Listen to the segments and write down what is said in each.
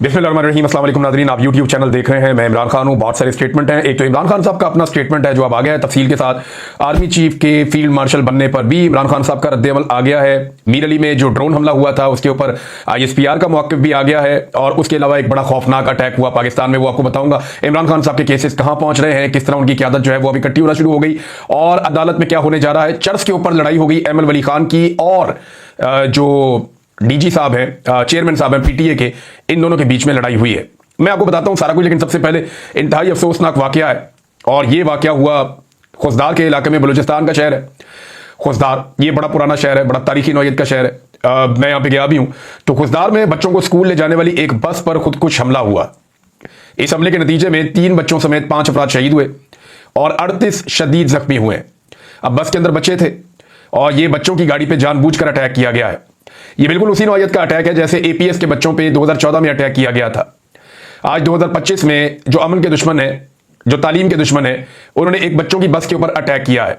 बिस्मिल्लाहिर्रहमानिर्रहीम। अस्सलाम वालेकुम नाज़रीन, आप यूट्यूब चैनल देख रहे हैं। मैं इमरान खान हूँ। बहुत सारे स्टेटमेंट हैं। एक तो इमरान खान साहब का अपना स्टेटमेंट है जो अब आ गया है तफसील के साथ। आर्मी चीफ के फील्ड मार्शल बनने पर भी इमरान खान साहब का रद्द-ए-अमल आ गया है। मीर अली में जो ड्रोन हमला हुआ था उसके ऊपर ISPR का मौक़िफ़ भी आ गया है। और उसके अलावा एक बड़ा खौफनाक अटैक हुआ पाकिस्तान में, वो आपको बताऊंगा। इमरान खान साहब के केसेस कहाँ पहुंच रहे हैं, किस तरह उनकी क़यादत जो है वो अभी इकट्ठी होना शुरू हो गई, और अदालत में क्या होने जा रहा है। चर्च के ऊपर लड़ाई हो गई एमएल वली खान की और जो DG साहब हैं, चेयरमैन साहब हैं PTA के, इन दोनों के बीच में लड़ाई हुई है। मैं आपको बताता हूं सारा कुछ, लेकिन सबसे पहले इंतहाई अफसोसनाक वाकया है। और ये वाकया हुआ खुजदार के इलाके में, बलूचिस्तान का शहर है खुजदार। ये बड़ा पुराना शहर है, बड़ा तारीखी नौयत का शहर है। मैं यहाँ पे गया भी हूं। तो खुजदार में बच्चों को स्कूल ले जाने वाली एक बस पर खुदकुश हमला हुआ। इस हमले के नतीजे में 3 बच्चों समेत 5 अफराद शहीद हुए और 38 शदीद जख्मी हुए। अब बस के अंदर बच्चे थे और ये बच्चों की गाड़ी पे जानबूझकर अटैक किया गया है। ये बिल्कुल उसी नौयत का अटैक है जैसे APS के बच्चों पे 2014 में अटैक किया गया था। आज 2025 में जो अमन के दुश्मन है, जो तालीम के दुश्मन है, उन्होंने एक बच्चों की बस के ऊपर अटैक किया है।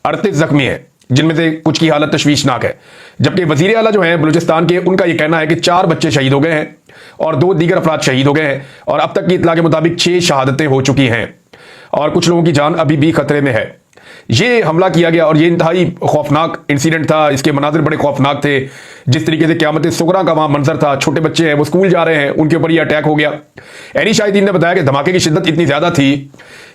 38 जख्मी है, जिनमें से कुछ की हालत तशवीशनाक है। जबकि वजीर आला जो है बलूचिस्तान के, उनका यह कहना है कि 4 बच्चे शहीद हो गए हैं और 2 दीगर अफराद शहीद हो गए हैं। और अब तक की इत्तला के मुताबिक 6 शहादतें हो चुकी हैं और कुछ लोगों की जान अभी भी खतरे में है। ये हमला किया गया और ये इंतहाई खौफनाक इंसिडेंट था। इसके मनाजिर बड़े खौफनाक थे। जिस तरीके से क़यामत सुगरा का वहां मंजर था, छोटे बच्चे हैं वो स्कूल जा रहे हैं, उनके ऊपर ये अटैक हो गया। एनी शाहिदीन ने बताया कि धमाके की शिद्दत इतनी ज्यादा थी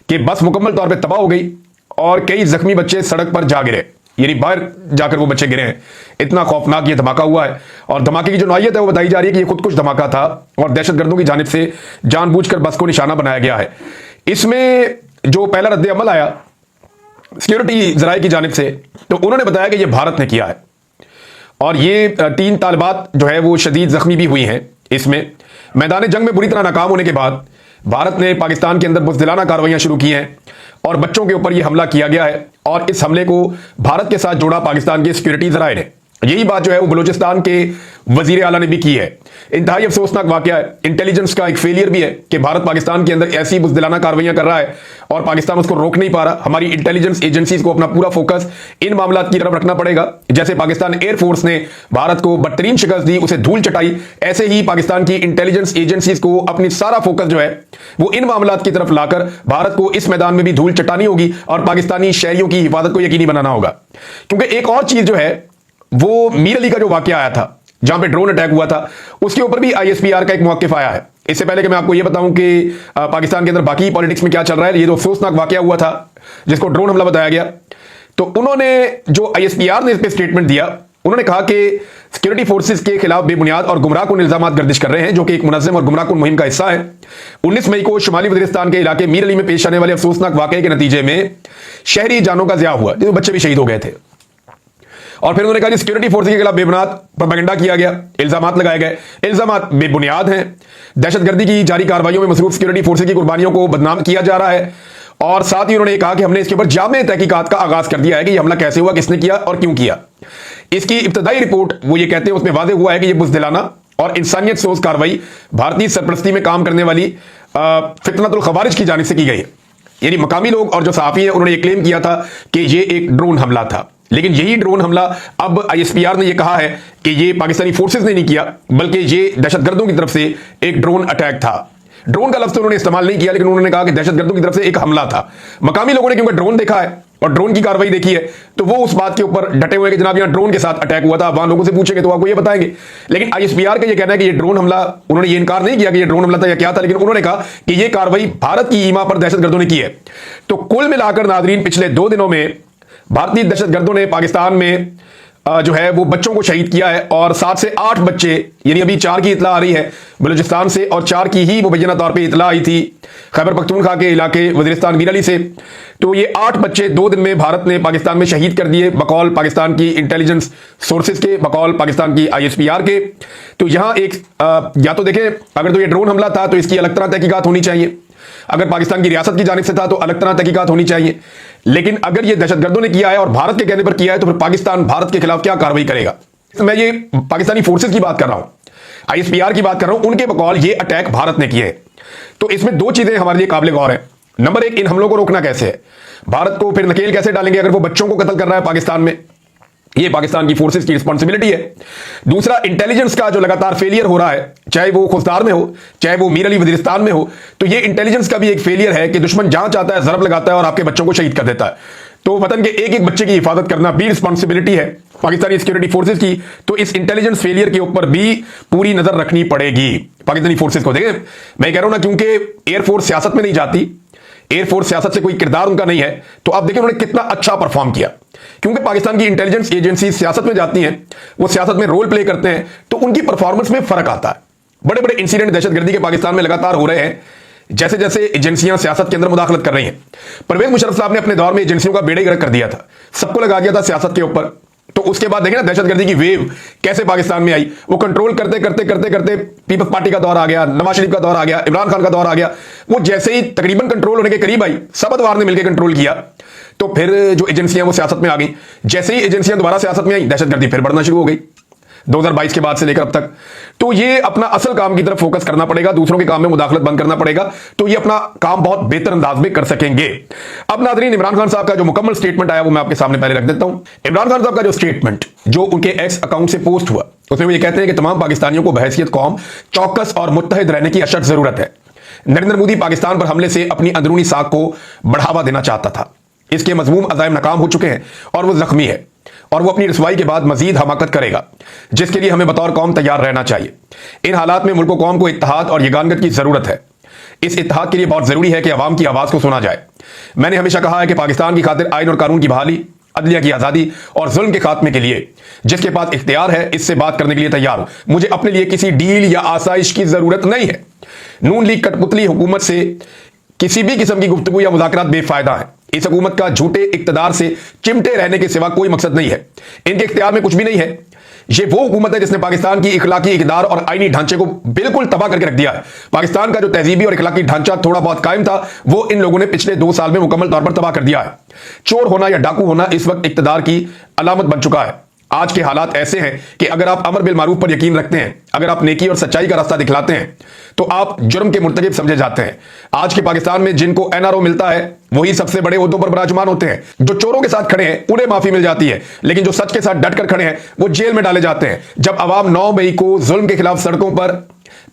कि बस मुकम्मल तौर पर तबाह हो गई और कई जख्मी बच्चे सड़क पर जा गिरे, यानी बाहर जाकर वो बच्चे गिरे हैं। इतना खौफनाक ये धमाका हुआ है। और धमाके की जो नौयत है वो बताई जा रही है कि ये खुदकुश धमाका था और दहशतगर्दों की जानिब से जानबूझकर बस को निशाना बनाया गया है। इसमें जो पहला रद्द अमल आया सिक्योरिटी जराये की जानिब से, तो उन्होंने बताया कि यह भारत ने किया है। और ये 3 तालिबात जो है वो शदीद जख्मी भी हुई हैं। इसमें मैदान जंग में बुरी तरह नाकाम होने के बाद भारत ने पाकिस्तान के अंदर बुज़दिलाना कार्रवाइयां शुरू की हैं और बच्चों के ऊपर यह हमला किया गया है। और इस हमले को भारत के साथ जोड़ा पाकिस्तान के सिक्योरिटी जराये ने। यही बात जो है वो बलूचिस्तान के वजीर आला ने भी की है। इंतहाई अफसोसनाक वाकया है। इंटेलिजेंस का एक फेलियर भी है कि भारत पाकिस्तान के अंदर ऐसी बुज़दिलाना कार्रवाइयां कर रहा है और पाकिस्तान उसको रोक नहीं पा रहा। हमारी इंटेलिजेंस एजेंसीज को अपना पूरा फोकस इन मामलात की तरफ रखना पड़ेगा। जैसे पाकिस्तान एयरफोर्स ने भारत को बदतरीन शिकस्त दी, उसे धूल चटाई, ऐसे ही पाकिस्तान की इंटेलिजेंस एजेंसीज को अपनी सारा फोकस जो है वो इन मामलात की तरफ लाकर भारत को इस मैदान में भी धूल चटानी होगी और पाकिस्तानी शहरियों की हिफाजत को यकीनी बनाना होगा। क्योंकि एक और चीज जो है वो मीर अली का जो वाकया आया था जहां पे ड्रोन अटैक हुआ था, उसके ऊपर भी ISPR का एक मौक़िफ़ आया है। इससे पहले कि मैं आपको यह बताऊं कि पाकिस्तान के अंदर बाकी पॉलिटिक्स में क्या चल रहा है, ये जो अफसोसनाक वाकया हुआ था जिसको ड्रोन हमला बताया गया, तो उन्होंने जो ISPR ने इस पर स्टेटमेंट दिया, उन्होंने कहा कि सिक्योरिटी फोर्सेज के खिलाफ बेबुनियाद और गुमराहकुन इल्जामात गर्दिश कर रहे हैं, जो कि एक मुनज़्ज़म और गुमराहकुन मुहिम का हिस्सा है। 19 मई को शुमाली वज़ीरिस्तान के इलाके मीर अली में पेश आने वाले अफसोसनाक वाकये के नतीजे में शहरी जानों का ज़िया हुआ, जो बच्चे भी शहीद हो गए थे। और फिर उन्होंने कहा कि सिक्योरिटी फोर्स के खिलाफ बेबुनियाद प्रोपेगेंडा किया गया, इल्जामात लगाए गए, इल्जामात बेबुनियाद हैं। दहशतगर्दी की जारी कार्रवाइयों में मसरूफ सिक्योरिटी फोर्स की कुर्बानियों को बदनाम किया जा रहा है। और साथ ही उन्होंने कहा कि हमने इसके ऊपर जामे तहकीकात का आगाज कर दिया है कि यह हमला कैसे हुआ, किसने किया और क्यों किया। इसकी इब्तदाई रिपोर्ट वो ये कहते हैं उसमें वादे हुआ है कि यह बुज़दिलाना और इंसानियत सोज कार्रवाई भारतीय सरपरस्ती में काम करने वाली फितनतुल खवारिज की जानिब से की गई है। यानी मकामी लोग और जो सहाफ़ी हैं उन्होंने ये क्लेम किया था कि यह एक ड्रोन हमला था, लेकिन यही ड्रोन हमला अब ISPR ने यह कहा है कि यह पाकिस्तानी फोर्सेस ने नहीं किया, बल्कि यह दहशतगर्दों की तरफ से एक ड्रोन अटैक था। ड्रोन का लफ्ज़ तो उन्होंने इस्तेमाल नहीं किया, लेकिन उन्होंने कहा कि दहशतगर्दों की तरफ से एक हमला था। मकामी लोगों ने क्योंकि ड्रोन देखा है और ड्रोन की कार्रवाई देखी है, तो वो उस बात के ऊपर डटे हुए कि जनाब यहाँ ड्रोन के साथ अटैक हुआ था। वहां लोगों से पूछेंगे तो आपको ये बताएंगे। लेकिन ISPR का ये कहना है कि ये ड्रोन हमला, उन्होंने ये इनकार नहीं किया कि ये ड्रोन हमला था या क्या था, लेकिन उन्होंने कहा कि ये कार्रवाई भारत की ईमा पर दहशतगर्दों ने की है। तो कुल मिलाकर नाजरीन, पिछले 2 दिनों में भारतीय दहशतगर्दों ने पाकिस्तान में जो है वो बच्चों को शहीद किया है और 7 से 8 बच्चे, यानी अभी 4 की इतला आ रही है बलूचिस्तान से और 4 की ही मुबैना तौर पे इतला आई थी खैबर पख्तूनख्वा के इलाके वज़ीरिस्तान मीर अली से। तो ये 8 बच्चे 2 दिन में भारत ने पाकिस्तान में शहीद कर दिए, बकौल पाकिस्तान की इंटेलिजेंस सोर्सेज के, बकौल पाकिस्तान की ISPR के। तो यहाँ एक या तो देखें, अगर तो ये ड्रोन हमला था तो इसकी अलग तरह तहकीकात होनी चाहिए, अगर पाकिस्तान की रियासत की जानिब से था तो अलग तरह तहकीकात होनी चाहिए। लेकिन अगर ये दहशतगर्दों ने किया है और भारत के कहने पर किया है, तो फिर पाकिस्तान भारत के खिलाफ क्या कार्रवाई करेगा। मैं ये पाकिस्तानी फोर्सेस की बात कर रहा हूं, ISPR की बात कर रहा हूं, उनके बकौल ये अटैक भारत ने किए हैं। तो इसमें 2 चीजें हमारे लिए काबिल गौर है। नंबर 1, इन हमलों को रोकना कैसे है, भारत को फिर नकेल कैसे डालेंगे अगर वो बच्चों को कत्ल कर रहा है पाकिस्तान में, ये पाकिस्तान की फोर्सेस की रिस्पॉन्सिबिलिटी है। दूसरा, इंटेलिजेंस का जो लगातार फेलियर हो रहा है, चाहे वो खुजदार में हो, चाहे वो मीर अली वजीरिस्तान में हो, तो ये इंटेलिजेंस का भी एक फेलियर है कि दुश्मन जहां चाहता है जरब लगाता है और आपके बच्चों को शहीद कर देता है। तो वतन के एक एक बच्चे की हिफाजत करना भी रिस्पॉन्सिबिलिटी है पाकिस्तानी सिक्योरिटी फोर्सेस की। तो इस इंटेलिजेंस फेलियर के ऊपर भी पूरी नजर रखनी पड़ेगी पाकिस्तानी फोर्सेस को। देखें, मैं कह रहा हूं ना, क्योंकि एयरफोर्स सियासत में नहीं जाती, एयरफोर्स सियासत से कोई किरदार उनका नहीं है, तो आप देखिए उन्होंने कितना अच्छा परफॉर्म किया। क्योंकि पाकिस्तान की इंटेलिजेंस एजेंसी सियासत में जाती हैं, वो सियासत में रोल प्ले करते हैं, तो उनकी परफॉर्मेंस में फर्क आता है। बड़े बड़े इंसिडेंट दहशतगर्दी के पाकिस्तान में लगातार हो रहे हैं, जैसे जैसे एजेंसियां सियासत के अंदर मुदाखलत कर रही हैं। परवेज मुशर्रफ साहब ने अपने दौर में एजेंसियों का बेड़ा गर्क कर दिया था, सबको लगा दिया था सियासत के ऊपर। तो उसके बाद देखिए ना दहशतगर्दी की वेव कैसे पाकिस्तान में आई। वो कंट्रोल करते करते करते करते पीपल्स पार्टी का दौर आ गया, नवाज शरीफ का दौर आ गया, इमरान खान का दौर आ गया। वो जैसे ही तकरीबन कंट्रोल होने के करीब आई, सब अदवार ने मिलकर कंट्रोल किया, तो फिर जो एजेंसियां वो सियासत में आ गई। जैसे ही एजेंसियां दोबारा सियासत में आई, दहशतगर्दी फिर बढ़ना शुरू हो गई 2022 के बाद से लेकर अब तक। तो ये अपना असल काम की तरफ फोकस करना पड़ेगा, दूसरों के काम में मुदाखलत बंद करना पड़ेगा, तो ये अपना काम बहुत बेहतर अंदाज में कर सकेंगे। अब नाज़रीन, इमरान खान साहब का जो मुकम्मल स्टेटमेंट आया वो मैं आपके सामने पहले रख देता हूं। इमरान खान साहब का जो स्टेटमेंट जो उनके एक्स अकाउंट से पोस्ट हुआ, उसमें वो ये कहते हैं कि तमाम पाकिस्तानियों को बहैसियत कौम चौकस और मुत्तहिद रहने की अशद जरूरत है। नरेंद्र मोदी पाकिस्तान पर हमले से अपनी अंदरूनी साख को बढ़ावा देना चाहता था। इसके मजमूम अज़ाइम नाकाम हो चुके हैं और वो जख्मी है, और वो अपनी रसवाई के बाद मजीद हमाकत करेगा, जिसके लिए हमें बतौर कौम तैयार रहना चाहिए। इन हालात में मुल्क व कौम को इत्तेहाद और यगानगत की जरूरत है। इस इत्तेहाद के लिए बहुत जरूरी है कि अवाम की आवाज को सुना जाए। मैंने हमेशा कहा है कि पाकिस्तान की खातिर आइन और कानून की बहाली, अदलिया की आजादी और जुल्म के खात्मे के लिए जिसके पास इख्तियार है, इससे बात करने के लिए तैयार हूं। मुझे अपने लिए किसी डील या आसाइश की जरूरत नहीं है। नून लीग कठपुतली हुकूमत से किसी भी किस्म की गुफ्तगू या मुज़ाकरात बेफायदा है। इस हुकूमत का झूठे इक्तदार से चिमटे रहने के सिवा कोई मकसद नहीं है। इनके इख्तियार में कुछ भी नहीं है। ये वो हुकूमत है जिसने पाकिस्तान की इखलाकी इकदार और आईनी ढांचे को बिल्कुल तबाह करके रख दिया है। पाकिस्तान का जो तहजीबी और इखलाकी ढांचा थोड़ा बहुत कायम था, वो इन लोगों ने पिछले 2 साल में मुकम्मल तौर पर तबाह कर दिया है। चोर होना या डाकू होना इस वक्त इक्तदार की अलामत बन चुका है। आज के हालात ऐसे हैं कि अगर आप अमर बिल मारूफ पर यकीन रखते हैं, अगर आप नेकी और सच्चाई का रास्ता दिखलाते हैं, तो आप जुर्म के मुर्तकिब समझे जाते हैं। आज के पाकिस्तान में जिनको एनआरओ मिलता है, वही सबसे बड़े ओहदों पर विराजमान होते हैं। जो चोरों के साथ खड़े हैं उन्हें माफी मिल जाती है, लेकिन जो सच के साथ डटकर खड़े हैं वो जेल में डाले जाते हैं। जब अवाम 9 मई को जुल्म के खिलाफ सड़कों पर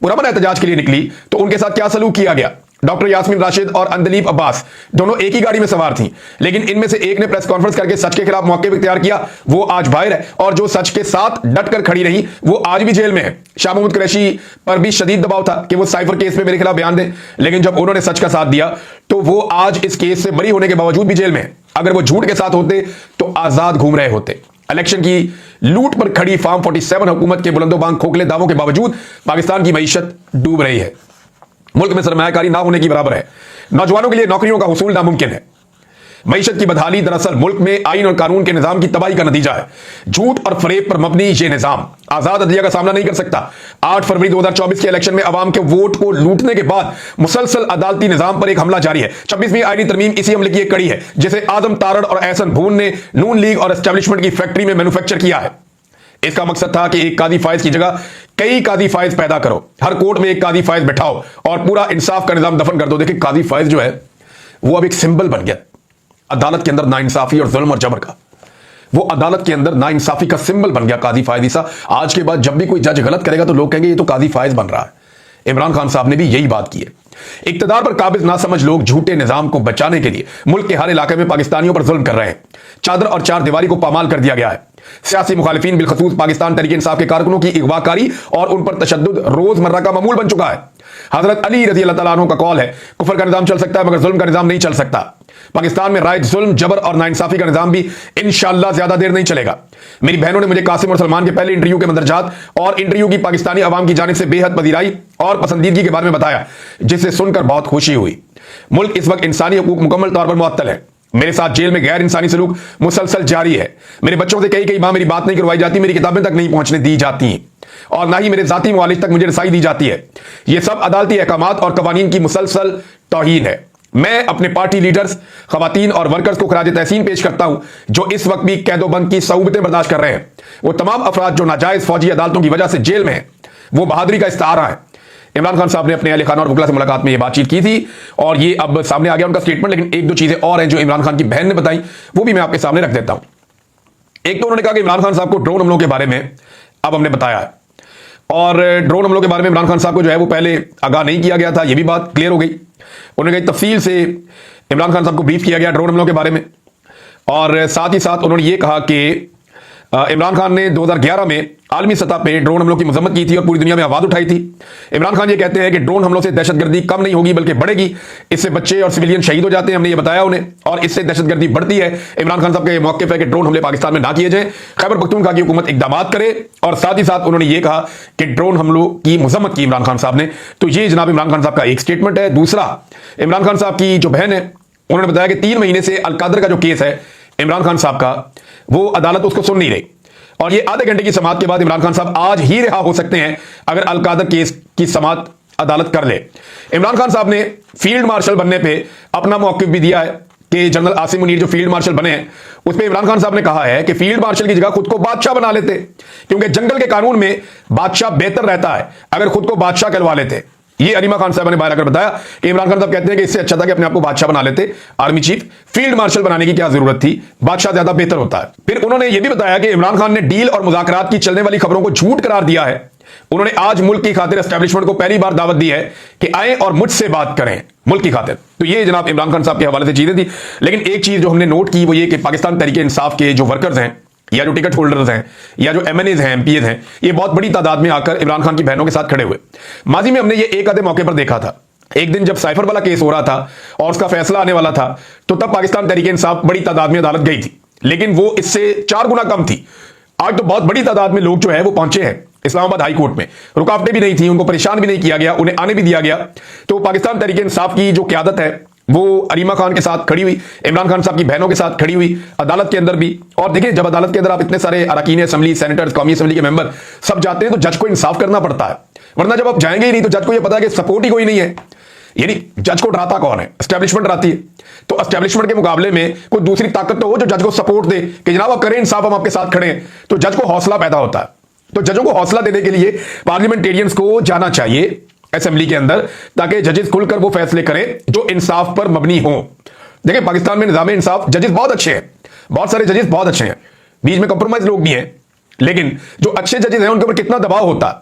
पुरअमन एहतजाज के लिए निकली, तो उनके साथ क्या सलूक किया गया। डॉक्टर यास्मीन राशिद और अंदलीब अब्बास दोनों एक ही गाड़ी में सवार थी, लेकिन इनमें से एक ने प्रेस कॉन्फ्रेंस करके सच के खिलाफ मौके इख्तियार किया, वो आज बाहर है, और जो सच के साथ डटकर खड़ी रही वो आज भी जेल में है। शाह महमूद कुरैशी पर भी शदीद दबाव था कि वो साइफर केस में मेरे खिलाफ बयान दें, लेकिन जब उन्होंने सच का साथ दिया तो वो आज इस केस से बरी होने के बावजूद भी जेल में है। अगर वो झूठ के साथ होते तो आजाद घूम रहे होते। इलेक्शन की लूट पर खड़ी फार्म 47 हुकूमत के बुलंदोबांग खोखले दावों के बावजूद पाकिस्तान की मईशत डूब रही है। मुल्क में सरमायाकारी ना होने की बराबर है। नौजवानों के लिए नौकरियों का हुसूल नामुमकिन है। मईशत की बदहाली दरअसल मुल्क में आइन और कानून के निजाम की तबाही का नतीजा है। झूठ और फरेब पर मबनी यह निजाम आजाद अदलिया का सामना नहीं कर सकता। 8 फरवरी 2024 के इलेक्शन में अवाम के वोट को लूटने के बाद मुसलसल अदालती निजाम पर एक हमला जारी है। 26वीं आईनी तरमीम इसी हमले की एक कड़ी है, जिसे आजम तारड़ और एहसन भून ने नून लीग और एस्टेब्लिशमेंट की फैक्ट्री में मैन्युफैक्चर किया है। इसका मकसद था कि एक काजी फायज की जगह कई काजी फायज पैदा करो, हर कोर्ट में एक काजी फायज बैठाओ और पूरा इंसाफ का निजाम दफन कर दो। देखिए, काजी फायज जो है वो अब एक सिंबल बन गया अदालत के अंदर नाइंसाफी और जुल्म और जबर का। वो अदालत के अंदर नाइंसाफी का सिंबल बन गया काजी फायज ईसा। आज के बाद जब भी कोई जज गलत करेगा तो लोग कहेंगे ये तो काजी फायज बन रहा है। इमरान खान साहब ने भी यही बात की है। इक्तदार पर काबिज ना समझ लोग झूठे निजाम को बचाने के लिए मुल्क के हर इलाके में पाकिस्तानियों पर जुल्म कर रहे हैं। चादर और चार दीवारी को पामाल कर दिया गया है। सियासी मुखालिफिन बिलखसूस पाकिस्तान तहरीक इंसाफ के कारकुनों की अगवाकारी और उन पर तशद्दुद रोजमर्रा का मामूल बन चुका है। हजरत अली रजी अल्लाह तआला अन्हु का कौल है, कुफर का निजाम चल सकता है मगर जुल्म का निजाम नहीं चल सकता। पाकिस्तान में राइट जुल्म जबर और नाइंसाफी का निजाम भी इंशाअल्लाह ज्यादा देर नहीं चलेगा। मेरी बहनों ने मुझे कासिम और सलमान के पहले इंटरव्यू के मंदरजात और इंटरव्यू की पाकिस्तानी अवाम की जानिब से बेहद पजीराई और पसंदीदगी के बारे में बताया, जिसे सुनकर बहुत खुशी हुई। मुल्क इस वक्त इंसानी हकूक मुकम्मल तौर पर मुअत्तल है। मेरे साथ जेल में गैर इंसानी सलूक मुसलसल जारी है। मेरे बच्चों से कई माह मेरी बात नहीं करवाई जाती, मेरी किताबें तक नहीं पहुंचने दी जाती और ना ही मेरे जाती मुआलिज तक मुझे रसाई दी जाती है। यह सब अदालती अहकामात और कवानीन की मुसलसल तौहीन है। मैं अपने पार्टी लीडर्स, खवातीन और वर्कर्स को खराज तहसीन पेश करता हूं जो इस वक्त भी कैदोबंद की सऊबतें बर्दाश्त कर रहे हैं। वो तमाम अफराद जो नाजायज फौजी अदालतों की वजह से जेल में हैं, वो बहादुरी का इस्तारा है। इमरान खान साहब ने अपने अहले खाना और वकला से मुलाकात में ये बातचीत की थी और ये अब सामने आ गया उनका स्टेटमेंट। लेकिन एक दो चीजें और हैं जो इमरान खान की बहन ने बताई, वो भी मैं आपके सामने रख देता हूं। एक तो उन्होंने कहा कि इमरान खान साहब को ड्रोन हमलों के बारे में अब हमने बताया है, और ड्रोन हमलों के बारे में इमरान खान साहब को जो है वो पहले आगाह नहीं किया गया था, ये भी बात क्लियर हो गई। उन्होंने कही तफसील से इमरान खान साहब को ब्रीफ किया गया ड्रोन हमलों के बारे में, और साथ ही साथ उन्होंने ये कहा कि इमरान खान ने 2011 में आलमी सतह पे ड्रोन हमलों की मजम्मत की थी और पूरी दुनिया में आवाज उठाई थी। इमरान खान ये कहते हैं कि ड्रोन हमलों से दहशतगर्दी कम नहीं होगी बल्कि बढ़ेगी, इससे बच्चे और सिविलियन शहीद हो जाते हैं, हमने ये बताया उन्हें, और इससे दहशतगर्दी बढ़ती है। इमरान खान साहब का ये मौक़िफ़ है कि ड्रोन हमले पाकिस्तान में ना किए जाएं, खैबर पख्तूनख्वा की हुकूमत इकदाम करे, और साथ ही साथ उन्होंने ये कहा कि ड्रोन हमलों की मजम्मत की इमरान खान साहब ने। तो ये जनाब इमरान खान साहब का एक स्टेटमेंट है। दूसरा, इमरान खान साहब की जो बहन है उन्होंने बताया कि 3 महीने से अलकादर का जो केस है इमरान खान साहब का, वो अदालत उसको सुन नहीं रही, और ये आधे घंटे की समाअत के बाद इमरान खान साहब आज ही रिहा हो सकते हैं अगर अलकादर केस की समाअत अदालत कर ले। इमरान खान साहब ने फील्ड मार्शल बनने पे अपना मौक़िफ़ भी दिया है कि जनरल आसिम मुनीर जो फील्ड मार्शल बने हैं उस पर इमरान खान साहब ने कहा है कि फील्ड मार्शल की जगह खुद को बादशाह बना लेते, क्योंकि जंगल के कानून में बादशाह बेहतर रहता है अगर खुद को बादशाह कहलवा लेते। ये अरीमा खान साहब ने बाहर आकर बताया कि इमरान खान साहब कहते हैं कि इससे अच्छा था कि अपने आप को बादशाह बना लेते, आर्मी चीफ, फील्ड मार्शल बनाने की क्या जरूरत थी, बादशाह ज्यादा बेहतर होता है। फिर उन्होंने यह भी बताया कि इमरान खान ने डील और मुज़ाकरात की चलने वाली खबरों को झूठ करार दिया है। उन्होंने आज मुल्क की खातिर एस्टैब्लिशमेंट को पहली बार दावत दी है कि आए और मुझसे बात करें मुल्क की खातिर। तो ये जनाब इमरान खान साहब के हवाले से चीजें थी। लेकिन एक चीज जो हमने नोट की वो ये कि पाकिस्तान तहरीक इंसाफ के जो वर्कर्स हैं या जो टिकट होल्डर्स हैं या जो एमएनएज हैं, एमपीएज हैं, ये बहुत बड़ी तादाद में आकर इमरान खान की बहनों के साथ खड़े हुए। माजी में हमने ये एक आधे मौके पर देखा था। एक दिन जब साइफर वाला केस हो रहा था और उसका फैसला आने वाला था तो तब पाकिस्तान तहरीक इंसाफ बड़ी तादाद में अदालत गई थी, लेकिन वो इससे 4 गुना कम थी। आज तो बहुत बड़ी तादाद में लोग जो है वो पहुंचे हैं इस्लामाबाद हाई कोर्ट में, रुकावटें भी नहीं थी, उनको परेशान भी नहीं किया गया, उन्हें आने भी दिया गया। तो पाकिस्तान तहरीक इंसाफ की जो क्यादत है वो अरीमा खान के साथ खड़ी हुई, इमरान खान साहब की बहनों के साथ खड़ी हुई अदालत के अंदर भी। और देखिए, जब अदालत के अंदर आप इतने सारे अरकान असेंबली, सेनेटर्स, कौमी असेंबली के मेंबर सब जाते हैं तो जज को इंसाफ करना पड़ता है, वरना जब आप जाएंगे ही नहीं तो जज को यह पता है कि सपोर्ट ही कोई नहीं है। यानी जज को डराता कौन है? एस्टैब्लिशमेंट डराती है। तो एस्टैब्लिशमेंट के मुकाबले में कोई दूसरी ताकत तो हो जो जज को सपोर्ट दे कि जनाब आप करें इंसाफ, हम आपके साथ खड़े हैं, तो जज को हौसला पैदा होता है। तो जजों को हौसला देने के लिए पार्लियामेंटेरियंस को जाना चाहिए असेंबली के अंदर, ताकि जजेस खुलकर वो फैसले करें जो इंसाफ पर मबनी हो। देखिए, पाकिस्तान में निजाम इंसाफ जजेस बहुत अच्छे हैं, बहुत सारे जजेस बहुत अच्छे हैं, बीच में कंप्रोमाइज लोग भी हैं, लेकिन जो अच्छे जजेस हैं उनके ऊपर कितना दबाव होता है,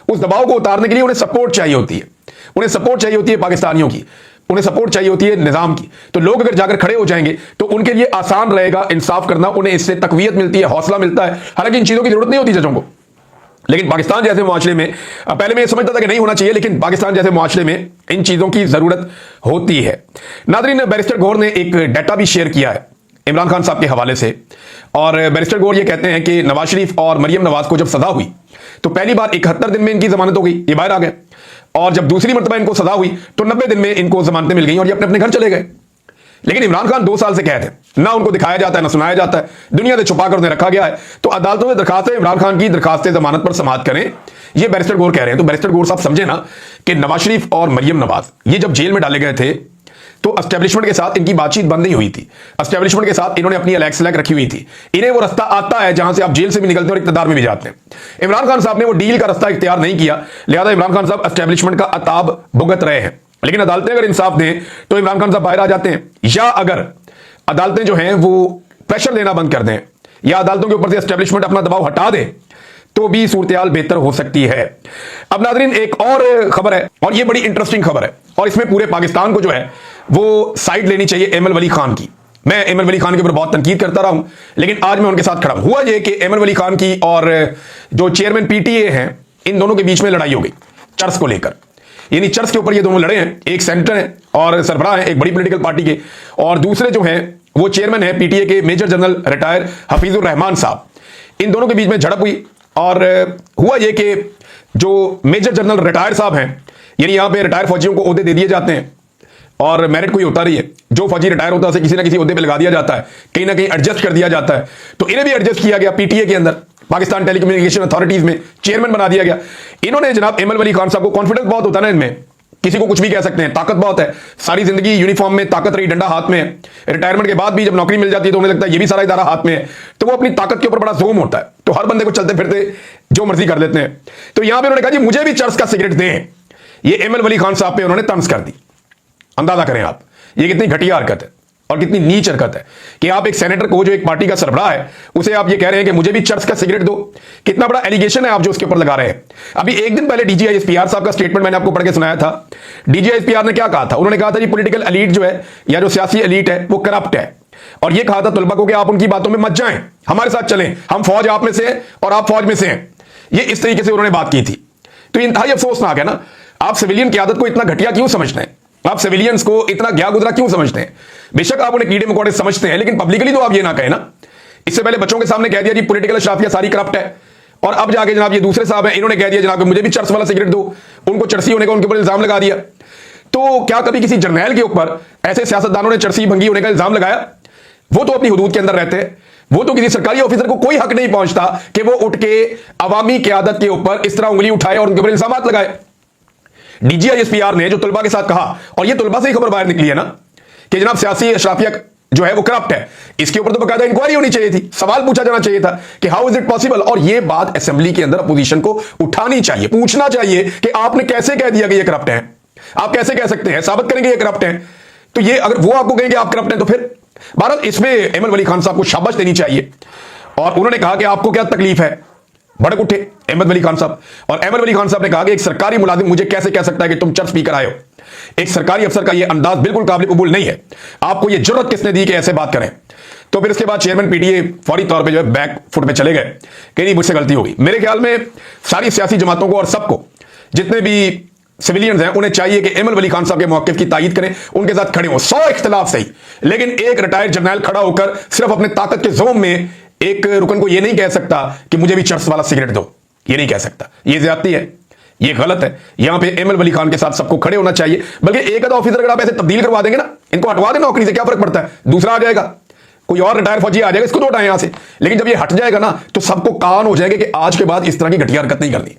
उस दबाव को उतारने के लिए उन्हें सपोर्ट चाहिए होती है। उन्हें सपोर्ट चाहिए होती है पाकिस्तानियों की, उन्हें सपोर्ट चाहिए होती है निजाम की। तो लोग अगर जाकर खड़े हो जाएंगे तो उनके लिए आसान रहेगा इंसाफ करना, उन्हें इससे तकवीयत मिलती है, हौसला मिलता है। हालांकि इन चीजों की जरूरत नहीं होती जजों को, लेकिन पाकिस्तान जैसे मुआशरे में, पहले मैं ये समझता था कि नहीं होना चाहिए, लेकिन पाकिस्तान जैसे मुआशरे में इन चीजों की जरूरत होती है। नाज़रीन, बैरिस्टर गौर ने एक डाटा भी शेयर किया है इमरान खान साहब के हवाले से, और बैरिस्टर गौर ये कहते हैं कि नवाज शरीफ और मरियम नवाज को जब सजा हुई तो पहली बार 71 दिन में इनकी जमानत हो गई, ये बाहर आ गए, और जब दूसरी मरतबा इनको सजा हुई तो 90 दिन में इनको जमानतें मिल गई और ये अपने अपने घर चले गए। लेकिन इमरान खान 2 साल से कैद है, ना उनको दिखाया जाता है ना सुनाया जाता है, दुनिया से छुपा कर उन्हें रखा गया है। तो अदालतों में दरखास्त है इमरान खान की दरखास्त जमानत पर समाअत करें, ये बैरिस्टर गौर कह रहे हैं। तो बैरिस्टर गौर साहब समझे ना कि नवाज शरीफ और मरियम नवाज ये जब जेल में डाले गए थे तो एस्टैब्लिशमेंट के साथ इनकी बातचीत बंद नहीं हुई थी, एस्टैब्लिशमेंट के साथ इन्होंने अपनी अलग सेलेक्ट रखी हुई थी। इन्हें वो रास्ता आता है जहां से आप जेल से भी निकलते हैं और इक़्तिदार में भी जाते हैं। इमरान खान साहब ने वो डील का रास्ता इख्तियार नहीं किया, लिहाजा इमरान खान साहब एस्टैब्लिशमेंट का अताब भुगत रहे हैं। लेकिन अदालतें अगर इंसाफ दें तो इमरान खान साहब बाहर आ जाते हैं, या अगर अदालतें जो हैं वो प्रेशर देना बंद कर दें या अदालतों के ऊपर से एस्टैब्लिशमेंट अपना दबाव हटा दे तो भी सूरत-ए-हाल बेहतर हो सकती है। अब नाज़रीन, एक और खबर है, और ये बड़ी इंटरेस्टिंग खबर है, और इसमें पूरे पाकिस्तान को जो है वो साइड लेनी चाहिए एमएल वली खान की। मैं एमएल वली खान के ऊपर बहुत तनकीद करता रहा हूं, लेकिन आज मैं उनके साथ खड़ा हूं। हुआ ये कि एमएल वली खान की और जो चेयरमैन पीटीए हैं इन दोनों के बीच में लड़ाई हो गई चर्च को लेकर। यानी चर्च के ऊपर ये दोनों लड़े हैं, एक सेनेटर है और सरबराह है एक बड़ी पॉलिटिकल पार्टी के, और दूसरे जो हैं वो चेयरमैन है पीटीए के major general retire Hafizur Rahman साहब। इन दोनों के बीच में झड़प हुई, और हुआ ये कि जो मेजर जनरल रिटायर साहब हैं, यानी यहां पे रिटायर फौजियों को ओहदे दे दिए जाते हैं और मेरिट कोई होता नहीं है, जो फौजी रिटायर होता है उसे किसी ना किसी ओहदे पे लगा दिया जाता है, कहीं ना कहीं एडजस्ट कर दिया जाता है। तो इन्हें भी एडजस्ट किया गया पीटीए के अंदर, पाकिस्तान टेलीकम्युनिकेशन अथॉरिटीज में चेयरमैन बना दिया गया। इन्होंने जनाब एमएल वली खान साहब को, कॉन्फिडेंस बहुत होता है ना इनमें, किसी को कुछ भी कह सकते हैं, ताकत बहुत है, सारी जिंदगी यूनिफॉर्म में ताकत रही, डंडा हाथ में है, रिटायरमेंट के बाद भी जब नौकरी मिल जाती है तो उन्हें लगता है ये भी सारा इदारा हाथ में है, तो वो अपनी ताकत के ऊपर बड़ा जोम होता है, तो हर बंदे को चलते फिरते जो मर्जी कर लेते हैं। तो यहां पे उन्होंने कहा जी मुझे भी चर्च का सिगरेट दें, ये एमएल वली खान साहब पे उन्होंने तंज कर दी। अंदाजा करें आप ये कितनी घटिया हरकत है। और कितनी नीच हरकत है कि आप एक सेनेटर को, जो एक पार्टी का सरबराह है, उसे आप ये कह रहे हैं कि मुझे भी चर्च का सिगरेट दो। कितना बड़ा एलिगेशन है आप जो उसके ऊपर लगा रहे हैं। अभी एक दिन पहले डीजीआईएसपीआर साहब का स्टेटमेंट मैंने आपको पढ़ के सुनाया था। डीजीआईएसपीआर ने क्या कहा था? उन्होंने कहा था कि पॉलिटिकल एलीट जो है, या जो सियासी एलीट है, वो करप्ट है। और ये कहा था तलबा को कि आप उनकी बातों में मत जाएं, हमारे साथ चलें, हम फौज आप में से हैं और आप फौज में से हैं। ये इस तरीके से उन्होंने बात की थी। तो इंतहाई अफसोसनाक है ना। आप सिविलियन की आदत को इतना घटिया क्यों समझते हैं? आप सिविलियंस को इतना गया गुजरा क्यों समझते हैं? बेशक आप उन्हें कीड़े मकोड़े समझते हैं, लेकिन पब्लिकली तो आप ये ना कहें ना। इससे पहले बच्चों के सामने कह दिया जी पॉलिटिकल अशराफिया सारी करप्ट है, और अब जाके जनाब ये दूसरे साहब हैं, इन्होंने कह दिया जनाब मुझे भी चर्च वाला सिगरेट दो। उनको चर्सी होने का उनके ऊपर इल्जाम लगा दिया। तो क्या कभी किसी जर्नैल के ऊपर ऐसे सियासतदानों ने चर्सी भंगी होने का इल्जाम लगाया? वो तो अपनी हुदूद के अंदर रहते हैं। वो तो किसी सरकारी ऑफिसर को कोई हक नहीं पहुंचता कि वो उठ के अवामी क़यादत के ऊपर इस तरह उंगली उठाए और उनके ऊपर इल्जाम लगाए। डीजीआईएसपीआर ने जो तलबा के साथ कहा, और ये तलबा से ही खबर बाहर निकली है ना कि जनाब सियासी अशराफिया जो है वो करप्ट है, इसके ऊपर तो बकायदा इंक्वायरी होनी चाहिए थी, सवाल पूछा जाना चाहिए था कि हाउ इज इट पॉसिबल। और ये बात असेंबली के अंदर अपोजिशन को उठानी चाहिए, पूछना चाहिए कि आपने कैसे कह दिया कि ये करप्ट है? आप कैसे कह सकते हैं? साबित करेंगे ये करप्ट है। तो ये अगर वो आपको कहेंगे आप करप्ट हैं, तो फिर भारत इसमें अहमद वली खान साहब को शाबाश देनी चाहिए। और उन्होंने कहा कि आपको क्या तकलीफ है, भड़क उठे अहमद वली खान साहब। और अहमद वली खान साहब ने कहा कि एक सरकारी मुलाजिम मुझे कैसे कह सकता है कि तुम चर्च पीकर आए हो? एक सरकारी अफसर का यह अंदाज बिल्कुल काबिल कबूल नहीं है। आपको यह जरूरत किसने दी कि ऐसे बात करें? तो फिर इसके बाद चेयरमैन पीटीए फौरी तौर पे जो है बैक फुट पे चले गए कि नहीं मुझसे गलती होगी। मेरे ख्याल में सारी सियासी जमातों को और सबको, जितने भी सिविलियंस हैं, उन्हें चाहिए कि अहमद वली खान साहब के मौक़िफ़ की तायीद करें, उनके साथ खड़े हो। 100 इख्तिलाफ सही, लेकिन एक रिटायर्ड जर्नल खड़ा होकर सिर्फ अपने ताकत के जोम में एक रुकन को यह नहीं कह सकता कि मुझे भी चर्च वाला सिगरेट दो। ये नहीं कह सकता, ये ज्यादती है, ये गलत है। यहां पे अहमद वली खान के साथ सबको खड़े होना चाहिए। बल्कि एक आधा ऑफिसर अगर आप ऐसे तब्दील करवा देंगे ना, इनको हटवा दें नौकरी से, क्या फर्क पड़ता है? दूसरा आ जाएगा, कोई और रिटायर फौजी आ जाएगा, इसको तो हटाएं यहां से। लेकिन जब ये हट जाएगा ना, तो सबको कान हो जाएगा कि आज के बाद इस तरह की घटिया हरकत नहीं करनी।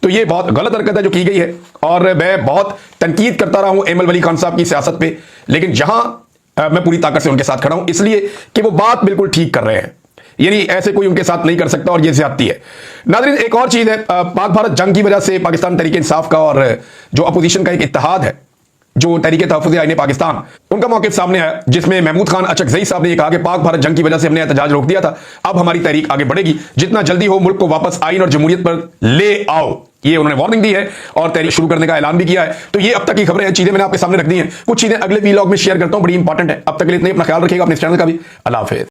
तो ये बहुत गलत हरकत है जो की गई है, और मैं बहुत तनकीद करता रहा हूं अहमद वली खान साहब की सियासत पे, लेकिन जहां मैं पूरी ताकत से उनके साथ खड़ा हूं, इसलिए कि वो बात बिल्कुल ठीक कर रहे हैं। यानी ऐसे कोई उनके साथ नहीं कर सकता, और ये ज्यादती है। नाज़रीन, एक और चीज है, पाक भारत जंग की वजह से पाकिस्तान तहरीक इंसाफ का और जो अपोजिशन का एक इत्तेहाद है, जो तहरीक तहफ़्फ़ुज़ आईन पाकिस्तान, उनका मौक़िफ़ सामने आया, जिसमें महमूद खान अचकज़ई साहब ने यह कहा कि पाक भारत जंग की वजह से हमने एहतजाज रोक दिया था, अब हमारी तहरीक आगे बढ़ेगी, जितना जल्दी हो मुल्क को वापस आइन और जमहूरियत पर ले आओ। ये उन्होंने वार्निंग दी है और तहरीक शुरू करने का ऐलान भी किया है। तो ये अब तक की खबरें हैं, चीजें मैंने आपके सामने रख दी हैं। कुछ चीजें अगले वीलॉग में शेयर करता हूं, बड़ी इंपॉर्टेंट है। अब तक के लिए इतना ही, अपना ख्याल रखिएगा, अपने चैनल का भी। अल्लाह हाफ़िज़।